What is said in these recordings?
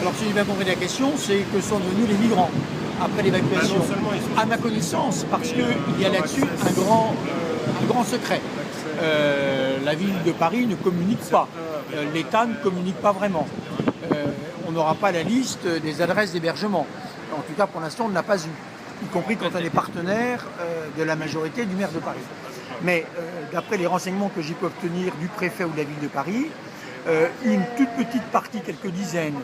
Alors si j'ai bien compris la question, c'est que sont devenus les migrants après l'évacuation. À ma connaissance, parce qu'il y a là-dessus un grand secret. La ville de Paris ne communique pas. L'État ne communique pas vraiment. On n'aura pas la liste des adresses d'hébergement. En tout cas, pour l'instant, on ne l'a pas eu, y compris quand on est partenaire de la majorité du maire de Paris. Mais d'après les renseignements que j'ai pu obtenir du préfet ou de la ville de Paris, une toute petite partie, quelques dizaines,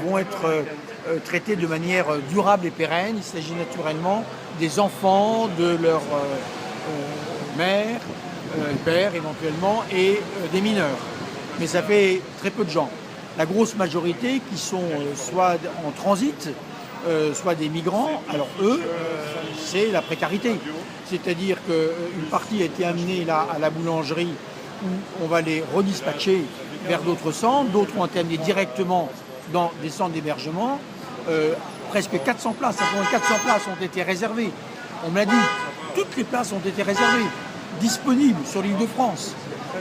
vont être traités de manière durable et pérenne. Il s'agit naturellement des enfants, de leur mère, père éventuellement, et des mineurs. Mais ça fait très peu de gens. La grosse majorité qui sont soit en transit, soit des migrants, alors eux, c'est la précarité. C'est-à-dire qu'une partie a été amenée là à la boulangerie où on va les redispatcher vers d'autres centres, d'autres ont été amenés directement dans des centres d'hébergement. Presque 400 places, simplement 400 places ont été réservées. On me l'a dit, toutes les places ont été réservées, disponibles sur l'île de France.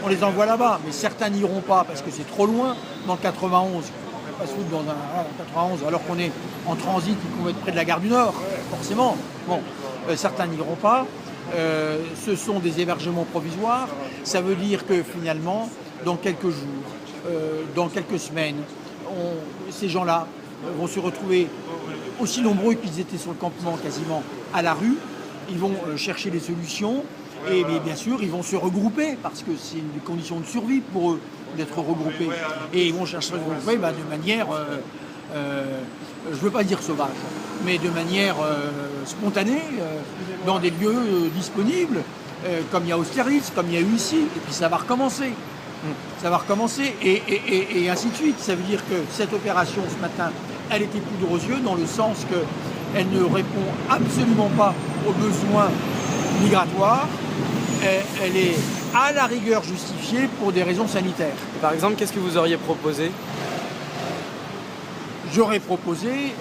On les envoie là-bas, mais certains n'iront pas parce que c'est trop loin dans le 91. On ne va pas se foutre dans un 91 alors qu'on est en transit et qu'on va être près de la gare du Nord, forcément. Bon, certains n'iront pas. Ce sont des hébergements provisoires. Ça veut dire que finalement, dans quelques jours, dans quelques semaines, ces gens-là vont se retrouver aussi nombreux qu'ils étaient sur le campement, quasiment à la rue. Ils vont chercher des solutions et bien sûr, ils vont se regrouper parce que c'est une condition de survie pour eux d'être regroupés. Et ils vont chercher à se regrouper de manière, je ne veux pas dire sauvage, mais de manière spontanée, dans des lieux disponibles, comme il y a Austerlitz, comme il y a eu ici. Et puis ça va recommencer. Ça va recommencer et ainsi de suite. Ça veut dire que cette opération ce matin, elle était poudre aux yeux dans le sens qu'elle ne répond absolument pas aux besoins migratoires. Elle est à la rigueur justifiée pour des raisons sanitaires. Par exemple, qu'est-ce que vous auriez proposé ? J'aurais proposé